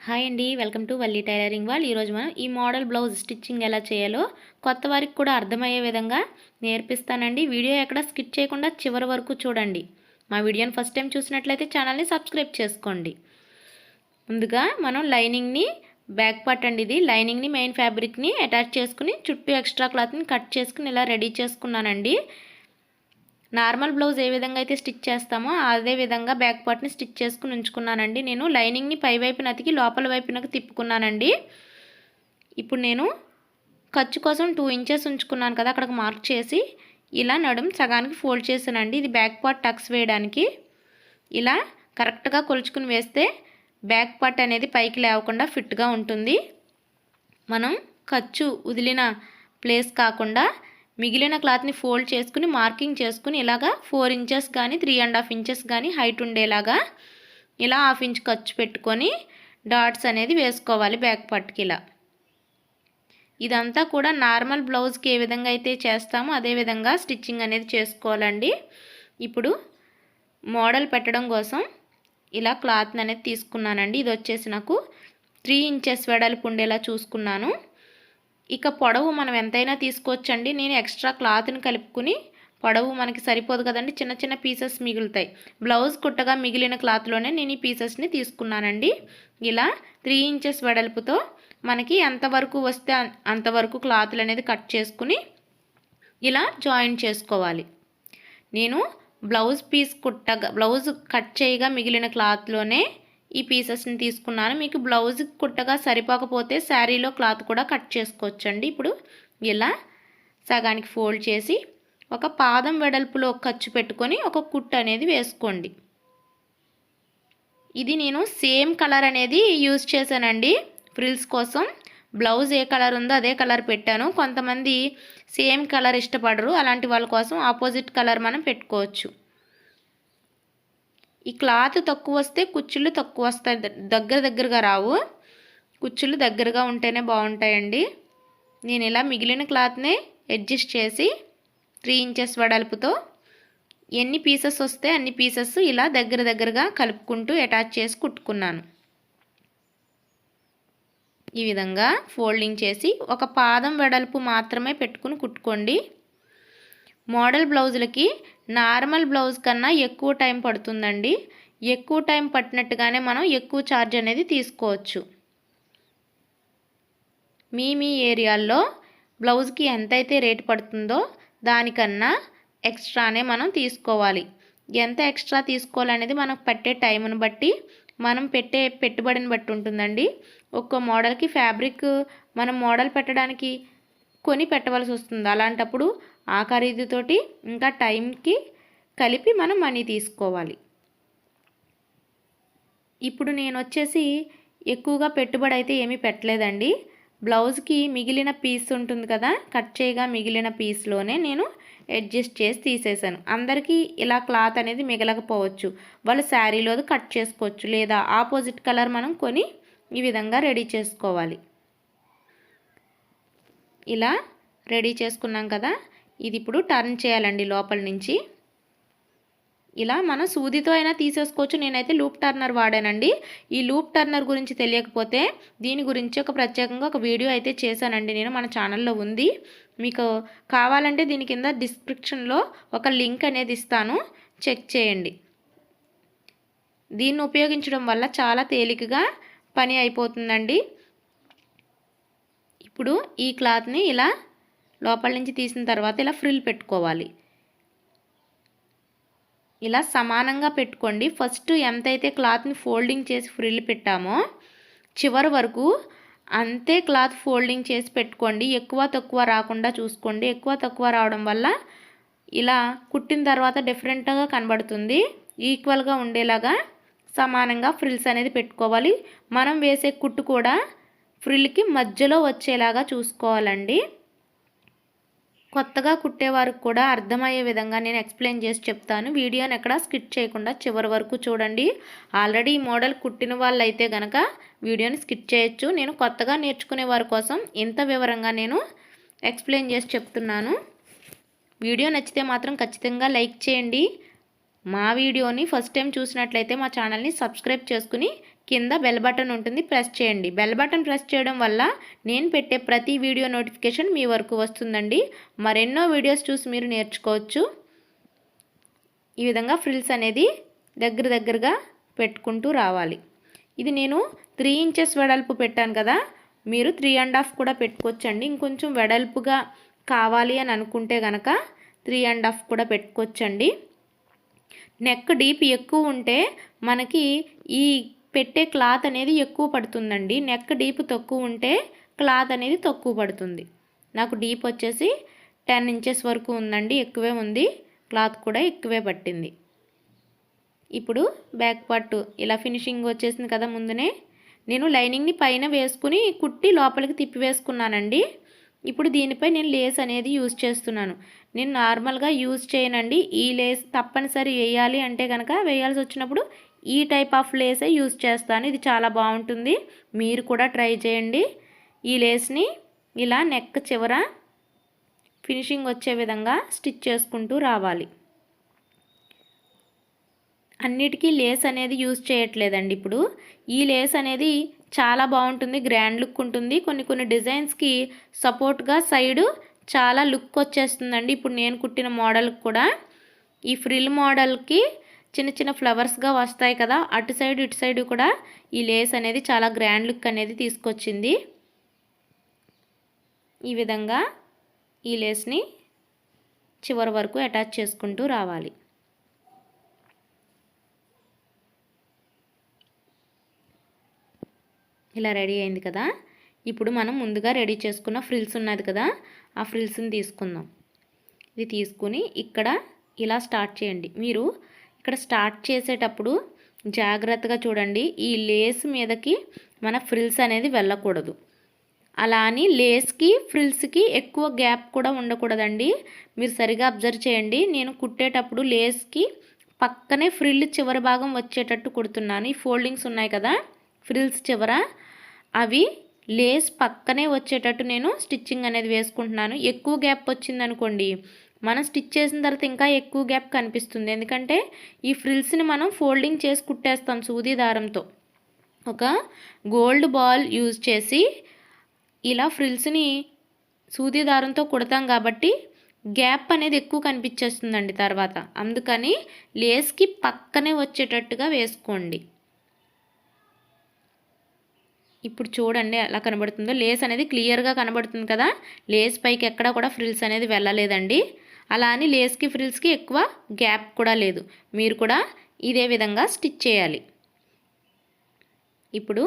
Hi అండి, welcome to Valli tailoring వాళ్ళు. ఈరోజు మనం ఈ మోడల్ బ్లౌజ్ స్టిచ్చింగ్ ఎలా చేయాలో కొత్త వారికి కూడా అర్థమయ్యే విధంగా నేర్పిస్తానండి. వీడియో ఎక్కడ స్కిప్ చేయకుండా చివరి వరకు చూడండి. మా వీడియోని ఫస్ట్ టైం చూసినట్లయితే ఛానల్ని సబ్స్క్రైబ్ చేసుకోండి. ముందుగా మనం లైనింగ్ని బ్యాక్ పార్ట్ అండి, ఇది లైనింగ్ని మెయిన్ ఫ్యాబ్రిక్ని అటాచ్ చేసుకుని చుట్టూ ఎక్స్ట్రా క్లాత్ని కట్ చేసుకుని ఇలా రెడీ చేసుకున్నానండి. నార్మల్ బ్లౌజ్ ఏ విధంగా అయితే స్టిచ్ చేస్తామో అదే విధంగా బ్యాక్ పార్ట్ని స్టిచ్ చేసుకుని ఉంచుకున్నానండి. నేను లైనింగ్ని పై వైపున అతికి లోపల వైపునకు తిప్పుకున్నానండి. ఇప్పుడు నేను ఖర్చు కోసం 2 ఇంచెస్ ఉంచుకున్నాను కదా, అక్కడికి మార్క్ చేసి ఇలా నడుం సగానికి ఫోల్డ్ చేశానండి. ఇది బ్యాక్ పార్ట్ టక్స్ వేయడానికి. ఇలా కరెక్ట్గా కొలుచుకుని వేస్తే బ్యాక్ పార్ట్ అనేది పైకి లేవకుండా ఫిట్గా ఉంటుంది. మనం ఖర్చు వదిలిన ప్లేస్ కాకుండా మిగిలిన క్లాత్ని ఫోల్డ్ చేసుకుని మార్కింగ్ చేసుకుని ఇలాగా 4 ఇంచెస్ కానీ 3.5 ఇంచెస్ కానీ హైట్ ఉండేలాగా ఇలా 1/2 ఇంచ్ ఖర్చు పెట్టుకొని డాట్స్ అనేది వేసుకోవాలి బ్యాక్ పార్ట్కి. ఇలా ఇదంతా కూడా నార్మల్ బ్లౌజ్కి ఏ విధంగా అయితే చేస్తామో అదే విధంగా స్టిచ్చింగ్ అనేది చేసుకోవాలండి. ఇప్పుడు మోడల్ పెట్టడం కోసం ఇలా క్లాత్ అనేది తీసుకున్నానండి. ఇది వచ్చేసి నాకు 3 ఇంచెస్ వెడల్పు ఉండేలా చూసుకున్నాను. ఇక పొడవు మనం ఎంతైనా తీసుకోవచ్చండి. నేను ఎక్స్ట్రా క్లాత్ని కలుపుకుని, పొడవు మనకి సరిపోదు కదండి, చిన్న చిన్న పీసెస్ మిగులుతాయి. బ్లౌజ్ కుట్టగా మిగిలిన క్లాత్లోనే నేను ఈ పీసెస్ని తీసుకున్నానండి. ఇలా 3 ఇంచెస్ వెడల్పుతో మనకి ఎంతవరకు వస్తే అంతవరకు క్లాత్లు అనేది కట్ చేసుకుని ఇలా జాయింట్ చేసుకోవాలి. నేను బ్లౌజ్ కట్ చేయగా మిగిలిన క్లాత్లోనే ఈ పీసెస్ని తీసుకున్నాను. మీకు బ్లౌజ్ కుట్టగా సరిపోకపోతే శారీలో క్లాత్ కూడా కట్ చేసుకోవచ్చండి. ఇప్పుడు ఇలా సగానికి ఫోల్డ్ చేసి ఒక పాదం వెడల్పులో ఖర్చు పెట్టుకొని ఒక కుట్టు అనేది వేసుకోండి. ఇది నేను సేమ్ కలర్ అనేది యూజ్ చేశానండి ఫ్రిల్స్ కోసం. బ్లౌజ్ ఏ కలర్ ఉందో అదే కలర్ పెట్టాను. కొంతమంది సేమ్ కలర్ ఇష్టపడరు, అలాంటి వాళ్ళ కోసం ఆపోజిట్ కలర్ మనం పెట్టుకోవచ్చు. ఈ క్లాత్ తక్కువ వస్తే కుచ్చుళ్ళు తక్కువ వస్తాయి, దగ్గరగా రావు. కుచ్చుళ్ళు దగ్గరగా ఉంటేనే బాగుంటాయండి. నేను ఇలా మిగిలిన క్లాత్ని అడ్జస్ట్ చేసి 3 ఇంచెస్ వెడల్పుతో ఎన్ని పీసెస్ వస్తే అన్ని పీసెస్ ఇలా దగ్గరగా కలుపుకుంటూ అటాచ్ చేసి కుట్టుకున్నాను. ఈ విధంగా ఫోల్డింగ్ చేసి ఒక పాదం వెడల్పు మాత్రమే పెట్టుకుని కుట్టుకోండి. మోడల్ బ్లౌజులకి నార్మల్ బ్లౌజ్ కన్నా ఎక్కువ టైం పడుతుందండి. ఎక్కువ టైం పట్టినట్టుగానే మనం ఎక్కువ ఛార్జ్ అనేది తీసుకోవచ్చు. మీ ఏరియాల్లో బ్లౌజ్కి ఎంతైతే రేటు పడుతుందో దానికన్నా ఎక్స్ట్రానే మనం తీసుకోవాలి. ఎంత ఎక్స్ట్రా తీసుకోవాలనేది మనకు పట్టే టైంను బట్టి, మనం పెట్టే పెట్టుబడిని బట్టి ఉంటుందండి. ఒక్కో మోడల్కి ఫ్యాబ్రిక్ మనం మోడల్ పెట్టడానికి కొని పెట్టవలసి వస్తుంది. అలాంటప్పుడు ఆ ఖరీదుతోటి ఇంకా టైంకి కలిపి మనం మనీ తీసుకోవాలి. ఇప్పుడు నేను వచ్చేసి ఎక్కువగా పెట్టుబడి అయితే ఏమీ పెట్టలేదండి. బ్లౌజ్కి మిగిలిన పీస్ ఉంటుంది కదా, కట్ చేయగా మిగిలిన పీస్లోనే నేను అడ్జస్ట్ చేసి తీసేసాను. అందరికీ ఇలా క్లాత్ అనేది మిగలకపోవచ్చు, వాళ్ళు శారీలోది కట్ చేసుకోవచ్చు, లేదా ఆపోజిట్ కలర్ మనం కొని ఈ విధంగా రెడీ చేసుకోవాలి. ఇలా రెడీ చేసుకున్నాం కదా, ఇది ఇప్పుడు టర్న్ చేయాలండి లోపల నుంచి. ఇలా మనం సూదితో అయినా తీసేసుకోవచ్చు. నేనైతే లూప్ టర్నర్ వాడానండి. ఈ లూప్ టర్నర్ గురించి తెలియకపోతే దీని గురించి ఒక ప్రత్యేకంగా ఒక వీడియో అయితే చేశానండి నేను, మన ఛానల్లో ఉంది. మీకు కావాలంటే దీని కింద డిస్క్రిప్షన్లో ఒక లింక్ అనేది ఇస్తాను, చెక్ చేయండి. దీన్ని ఉపయోగించడం వల్ల చాలా తేలికగా పని అయిపోతుందండి. ఇప్పుడు ఈ క్లాత్ని ఇలా లోపల నుంచి తీసిన తర్వాత ఇలా ఫ్రిల్ పెట్టుకోవాలి. ఇలా సమానంగా పెట్టుకోండి. ఫస్ట్ ఎంతైతే క్లాత్ని ఫోల్డింగ్ చేసి ఫ్రిల్ పెట్టామో చివరి వరకు అంతే క్లాత్ ఫోల్డింగ్ చేసి పెట్టుకోండి. ఎక్కువ తక్కువ రాకుండా చూసుకోండి. ఎక్కువ తక్కువ రావడం వల్ల ఇలా కుట్టిన తర్వాత డిఫరెంట్గా కనబడుతుంది. ఈక్వల్గా ఉండేలాగా సమానంగా ఫ్రిల్స్ అనేది పెట్టుకోవాలి. మనం వేసే కుట్టు కూడా ఫ్రిల్కి మధ్యలో వచ్చేలాగా చూసుకోవాలండి. కొత్తగా కుట్టేవారికి కూడా అర్థమయ్యే విధంగా నేను ఎక్స్ప్లెయిన్ చేసి చెప్తాను. వీడియోని ఎక్కడ స్కిప్ చేయకుండా చివరి వరకు చూడండి. ఆల్రెడీ ఈ మోడల్ కుట్టిన వాళ్ళు అయితే కనుక వీడియోని స్కిప్ చేయొచ్చు. నేను కొత్తగా నేర్చుకునే వారి కోసం ఇంత వివరంగా నేను ఎక్స్ప్లెయిన్ చేసి చెప్తున్నాను. వీడియో నచ్చితే మాత్రం ఖచ్చితంగా లైక్ చేయండి. మా వీడియోని ఫస్ట్ టైం చూసినట్లయితే మా ఛానల్ని సబ్స్క్రైబ్ చేసుకుని కింద బెల్ బటన్ ఉంటుంది, ప్రెస్ చేయండి. బెల్ బటన్ ప్రెస్ చేయడం వల్ల నేను పెట్టే ప్రతి వీడియో నోటిఫికేషన్ మీ వరకు వస్తుందండి. మరెన్నో వీడియోస్ చూసి మీరు నేర్చుకోవచ్చు. ఈ విధంగా ఫ్రిల్స్ అనేది దగ్గరగా పెట్టుకుంటూ రావాలి. ఇది నేను 3 ఇంచెస్ వెడల్పు పెట్టాను కదా, మీరు 3.5 కూడా పెట్టుకోవచ్చండి. ఇంకొంచెం వెడల్పుగా కావాలి అని అనుకుంటే కనుక 3.5 కూడా పెట్టుకోవచ్చండి. నెక్ డీప్ ఎక్కువ ఉంటే మనకి ఈ పెట్టే క్లాత్ అనేది ఎక్కువ పడుతుందండి. నెక్ డీప్ తక్కువ ఉంటే క్లాత్ అనేది తక్కువ పడుతుంది. నాకు డీప్ వచ్చేసి 10 ఇంచెస్ వరకు ఉందండి, ఎక్కువే ఉంది. క్లాత్ కూడా ఎక్కువే పట్టింది. ఇప్పుడు బ్యాక్ పార్ట్ ఇలా ఫినిషింగ్ వచ్చేసింది కదా. ముందునే నేను లైనింగ్ని పైన వేసుకుని కుట్టి లోపలికి తిప్పి వేసుకున్నానండి. ఇప్పుడు దీనిపై నేను లేస్ అనేది యూజ్ చేస్తున్నాను. నేను నార్మల్గా యూజ్ చేయనండి. ఈ లేస్ తప్పనిసరి వేయాలి అంటే కనుక వేయాల్సి వచ్చినప్పుడు ఈ టైప్ ఆఫ్ లేసే యూజ్ చేస్తాను. ఇది చాలా బాగుంటుంది, మీరు కూడా ట్రై చేయండి. ఈ లేస్ని ఇలా నెక్ చివర ఫినిషింగ్ వచ్చే విధంగా స్టిచ్ చేసుకుంటూ రావాలి. అన్నిటికీ లేస్ అనేది యూజ్ చేయట్లేదండి. ఇప్పుడు ఈ లేస్ అనేది చాలా బాగుంటుంది, గ్రాండ్ లుక్ ఉంటుంది. కొన్ని డిజైన్స్కి సపోర్ట్గా సైడు చాలా లుక్ వచ్చేస్తుందండి. ఇప్పుడు నేను కుట్టిన మోడల్కి కూడా ఈ ఫ్రిల్ మోడల్కి చిన్న ఫ్లవర్స్గా వస్తాయి కదా, అటు సైడ్ ఇటు సైడ్ కూడా ఈ లేస్ అనేది చాలా గ్రాండ్ లుక్ అనేది తీసుకొచ్చింది. ఈ విధంగా ఈ లేస్ని చివరి వరకు అటాచ్ చేసుకుంటూ రావాలి. ఇలా రెడీ అయింది కదా. ఇప్పుడు మనం ముందుగా రెడీ చేసుకున్న ఫ్రిల్స్ ఉన్నది కదా, ఆ ఫ్రిల్స్ని తీసుకుందాం. ఇది తీసుకుని ఇక్కడ ఇలా స్టార్ట్ చేయండి. మీరు ఇక్కడ స్టార్ట్ చేసేటప్పుడు జాగ్రత్తగా చూడండి, ఈ లేస్ మీదకి మన ఫ్రిల్స్ అనేది వెళ్ళకూడదు. అలా అని లేస్కి ఫ్రిల్స్కి ఎక్కువ గ్యాప్ కూడా ఉండకూడదండి. మీరు సరిగా అబ్జర్వ్ చేయండి. నేను కుట్టేటప్పుడు లేస్కి పక్కనే ఫ్రిల్ చివరి భాగం వచ్చేటట్టు కుడుతున్నాను. ఈ ఫోల్డింగ్స్ ఉన్నాయి కదా ఫ్రిల్స్ చివర, అవి లేస్ పక్కనే వచ్చేటట్టు నేను స్టిచ్చింగ్ అనేది వేసుకుంటున్నాను. ఎక్కువ గ్యాప్ వచ్చిందనుకోండి, మనం స్టిచ్ చేసిన తర్వాత ఇంకా ఎక్కువ గ్యాప్ కనిపిస్తుంది. ఎందుకంటే ఈ ఫ్రిల్స్ని మనం ఫోల్డింగ్ చేసి కుట్టేస్తాం సూది దారంతో. ఒక గోల్డ్ బాల్ యూజ్ చేసి ఇలా ఫ్రిల్స్ని సూది దారంతో కుడతాం కాబట్టి గ్యాప్ అనేది ఎక్కువ కనిపించేస్తుందండి తర్వాత. అందుకని లేస్కి పక్కనే వచ్చేటట్టుగా వేసుకోండి. ఇప్పుడు చూడండి ఎలా కనబడుతుందో, లేస్ అనేది క్లియర్గా కనబడుతుంది కదా. లేస్ పైకి ఎక్కడా కూడా ఫ్రిల్స్ అనేది వెళ్ళలేదండి. అలా అని లేస్కి ఫ్రిల్స్కి ఎక్కువ గ్యాప్ కూడా లేదు. మీరు కూడా ఇదే విధంగా స్టిచ్ చేయాలి. ఇప్పుడు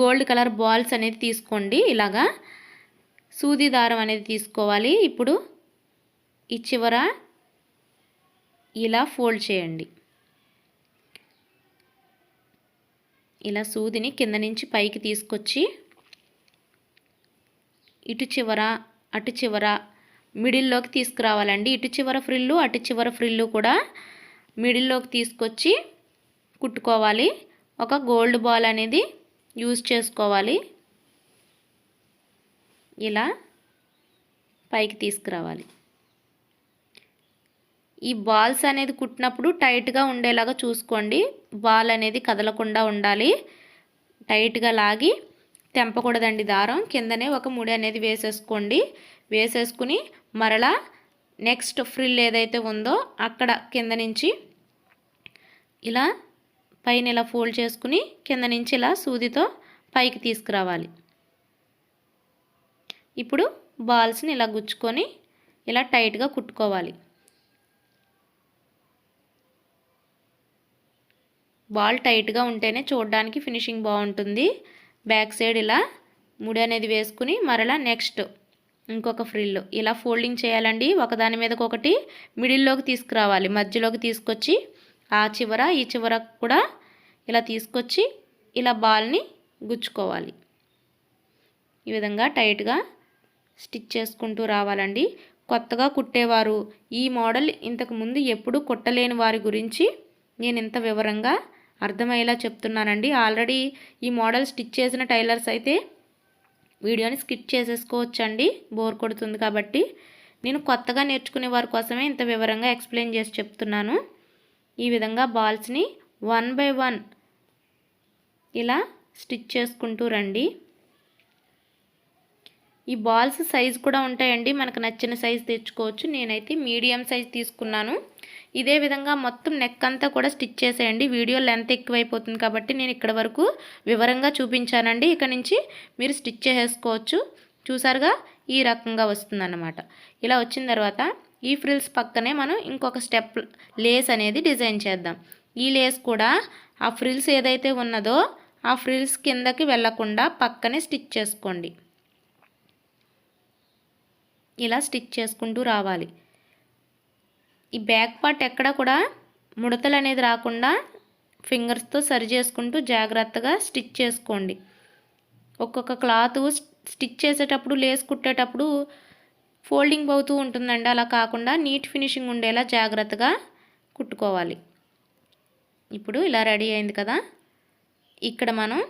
గోల్డ్ కలర్ బాల్స్ అనేది తీసుకోండి. ఇలాగా సూది దారం అనేది తీసుకోవాలి. ఇప్పుడు ఈ చివర ఇలా ఫోల్డ్ చేయండి. ఇలా సూదిని కింద నుంచి పైకి తీసుకొచ్చి ఇటు చివర అటు చివర మిడిల్లోకి తీసుకురావాలండి. ఇటు చివర ఫ్రిల్లు అటు చివర ఫ్రిల్లు కూడా మిడిల్లోకి తీసుకొచ్చి కుట్టుకోవాలి. ఒక గోల్డ్ బాల్ అనేది యూజ్ చేసుకోవాలి. ఇలా పైకి తీసుకురావాలి. ఈ బాల్స్ అనేది కుట్టినప్పుడు టైట్గా ఉండేలాగా చూసుకోండి. బాల్ అనేది కదలకుండా ఉండాలి. టైట్గా లాగి తెంపకూడదండి దారం. కిందనే ఒక ముడి అనేది వేసేసుకోండి. వేసేసుకుని మరలా నెక్స్ట్ ఫ్రిల్ ఏదైతే ఉందో అక్కడ కింద నుంచి ఇలా పైన ఇలా ఫోల్డ్ చేసుకుని కింద నుంచి ఇలా సూదితో పైకి తీసుకురావాలి. ఇప్పుడు బాల్స్ని ఇలా గుచ్చుకొని ఇలా టైట్గా కుట్టుకోవాలి. బాల్ టైట్గా ఉంటేనే చూడడానికి ఫినిషింగ్ బాగుంటుంది. బ్యాక్ సైడ్ ఇలా ముడి అనేది వేసుకుని మరలా నెక్స్ట్ ఇంకొక ఫ్రిల్ ఇలా ఫోల్డింగ్ చేయాలండి. ఒకదాని మీదకి ఒకటి మిడిల్లోకి తీసుకురావాలి. మధ్యలోకి తీసుకొచ్చి ఆ చివర ఈ చివర కూడా ఇలా తీసుకొచ్చి ఇలా బాల్ని గుచ్చుకోవాలి. ఈ విధంగా టైట్గా స్టిచ్ చేసుకుంటూ రావాలండి. కొత్తగా కుట్టేవారు ఈ మోడల్ ఇంతకుముందు ఎప్పుడూ కుట్టలేని వారి గురించి నేను ఇంత వివరంగా అర్థమయ్యేలా చెప్తున్నానండి. ఆల్రెడీ ఈ మోడల్ స్టిచ్ చేసిన టైలర్స్ అయితే వీడియోని స్కిప్ చేసేసుకోవచ్చండి, బోర్ కొడుతుంది కాబట్టి. నేను కొత్తగా నేర్చుకునే వారి కోసమే ఇంత వివరంగా ఎక్స్ప్లెయిన్ చేసి చెప్తున్నాను. ఈ విధంగా బాల్స్ని 1 by 1 ఇలా స్టిచ్ చేసుకుంటూ రండి. ఈ బాల్స్ సైజ్ కూడా ఉంటాయండి, మనకు నచ్చిన సైజ్ తెచ్చుకోవచ్చు. నేనైతే మీడియం సైజ్ తీసుకున్నాను. ఇదే విధంగా మొత్తం నెక్ అంతా కూడా స్టిచ్ చేసేయండి. వీడియో లెంత్ ఎక్కువైపోతుంది కాబట్టి నేను ఇక్కడ వరకు వివరంగా చూపించానండి. ఇక నుంచి మీరు స్టిచ్ చేసేసుకోవచ్చు. చూసారుగా ఈ రకంగా వస్తుందన్నమాట. ఇలా వచ్చిన తర్వాత ఈ ఫ్రిల్స్ పక్కనే మనం ఇంకొక స్టెప్ లేస్ అనేది డిజైన్ చేద్దాం. ఈ లేస్ కూడా ఆ ఫ్రిల్స్ ఏదైతే ఉన్నదో ఆ ఫ్రిల్స్ కిందకి వెళ్లకుండా పక్కనే స్టిచ్ చేసుకోండి. ఇలా స్టిచ్ చేసుకుంటూ రావాలి. ఈ బ్యాక్ పార్ట్ ఎక్కడ కూడా ముడతలు అనేది రాకుండా ఫింగర్స్తో సరి చేసుకుంటూ జాగ్రత్తగా స్టిచ్ చేసుకోండి. ఒక్కొక్క క్లాత్ స్టిచ్ చేసేటప్పుడు లేస్ కుట్టేటప్పుడు ఫోల్డింగ్ అవుతూ ఉంటుందండి. అలా కాకుండా నీట్ ఫినిషింగ్ ఉండేలా జాగ్రత్తగా కుట్టుకోవాలి. ఇప్పుడు ఇలా రెడీ అయింది కదా. ఇక్కడ మనం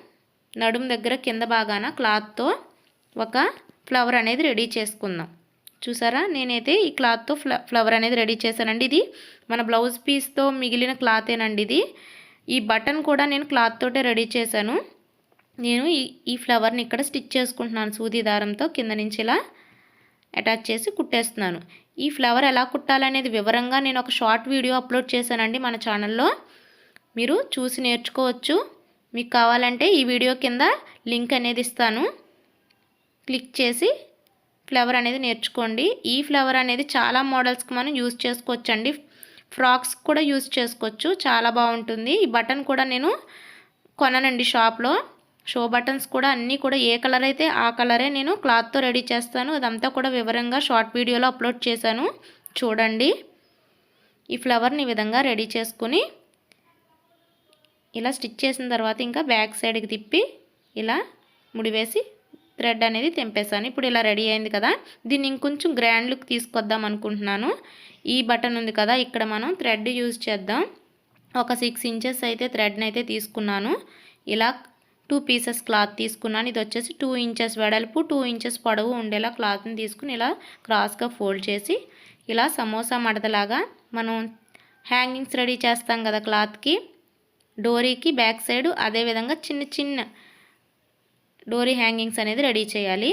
నడుము దగ్గర కింద భాగాన క్లాత్తో ఒక ఫ్లవర్ అనేది రెడీ చేసుకుందాం. చూసారా, నేనైతే ఈ క్లాత్తో ఫ్లవర్ అనేది రెడీ చేశానండి. ఇది మన బ్లౌజ్ పీస్తో మిగిలిన క్లాతేనండి ఇది. ఈ బటన్ కూడా నేను క్లాత్ తోటే రెడీ చేశాను. నేను ఈ ఫ్లవర్ని ఇక్కడ స్టిచ్ చేసుకుంటున్నాను. సూది దారంతో కింద నుంచి ఇలా అటాచ్ చేసి కుట్టేస్తున్నాను. ఈ ఫ్లవర్ ఎలా కుట్టాలనేది వివరంగా నేను ఒక షార్ట్ వీడియో అప్లోడ్ చేశానండి మన ఛానల్లో. మీరు చూసి నేర్చుకోవచ్చు. మీకు కావాలంటే ఈ వీడియో కింద లింక్ అనేది ఇస్తాను, క్లిక్ చేసి ఫ్లవర్ అనేది నేర్చుకోండి. ఈ ఫ్లవర్ అనేది చాలా మోడల్స్కి మనం యూజ్ చేసుకోవచ్చండి. ఫ్రాక్స్ కూడా యూజ్ చేసుకోవచ్చు, చాలా బాగుంటుంది. ఈ బటన్ కూడా నేను కొననండి షాప్లో. షో బటన్స్ కూడా అన్నీ కూడా ఏ కలర్ అయితే ఆ కలరే నేను క్లాత్తో రెడీ చేస్తాను. అదంతా కూడా వివరంగా షార్ట్ వీడియోలో అప్లోడ్ చేశాను, చూడండి. ఈ ఫ్లవర్ని ఈ విధంగా రెడీ చేసుకుని ఇలా స్టిచ్ చేసిన తర్వాత ఇంకా బ్యాక్ సైడ్కి తిప్పి ఇలా ముడివేసి థ్రెడ్ అనేది తెంపేసాను. ఇప్పుడు ఇలా రెడీ అయింది కదా. దీన్ని ఇంకొంచెం గ్రాండ్ లుక్ తీసుకొద్దాం అనుకుంటున్నాను. ఈ బటన్ ఉంది కదా, ఇక్కడ మనం థ్రెడ్ యూజ్ చేద్దాం. ఒక 6 ఇంచెస్ అయితే థ్రెడ్ని అయితే తీసుకున్నాను. ఇలా 2 పీసెస్ క్లాత్ తీసుకున్నాను. ఇది వచ్చేసి 2 ఇంచెస్ వెడల్పు 2 ఇంచెస్ పొడవు ఉండేలా క్లాత్ని తీసుకుని ఇలా క్రాస్గా ఫోల్డ్ చేసి ఇలా సమోసా మడతలాగా మనం హ్యాంగింగ్స్ రెడీ చేస్తాం కదా క్లాత్కి, డోరీకి బ్యాక్ సైడ్, అదేవిధంగా చిన్న చిన్న డోరీ హ్యాంగింగ్స్ అనేది రెడీ చేయాలి.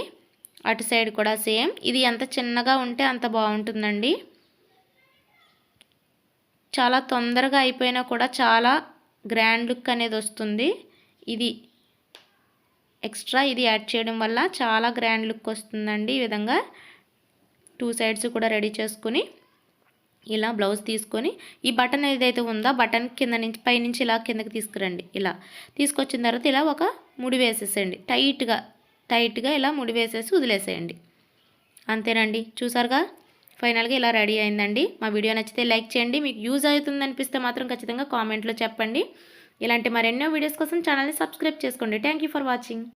అటు సైడ్ కూడా సేమ్. ఇది ఎంత చిన్నగా ఉంటే అంత బాగుంటుందండి. చాలా తొందరగా అయిపోయినా కూడా చాలా గ్రాండ్ లుక్ అనేది వస్తుంది. ఇది ఎక్స్ట్రా ఇది యాడ్ చేయడం వల్ల చాలా గ్రాండ్ లుక్ వస్తుందండి. ఈ విధంగా 2 సైడ్స్ కూడా రెడీ చేసుకుని ఇలా బ్లౌజ్ తీసుకొని ఈ బటన్ ఏదైతే ఉందో బటన్ కింద నుంచి పైనుంచి ఇలా కిందకి తీసుకురండి. ఇలా తీసుకొచ్చిన తర్వాత ఇలా ఒక ముడి వేసేసేయండి. టైట్గా ఇలా ముడి వేసేసి వదిలేసేయండి. అంతేనండి. చూసారుగా, ఫైనల్గా ఇలా రెడీ అయిందండి. మా వీడియో నచ్చితే లైక్ చేయండి. మీకు యూజ్ అవుతుంది అనిపిస్తే మాత్రం ఖచ్చితంగా కామెంట్లో చెప్పండి. ఇలాంటి మరెన్నో వీడియోస్ కోసం ఛానల్ని సబ్స్క్రైబ్ చేసుకోండి. Thank you for watching.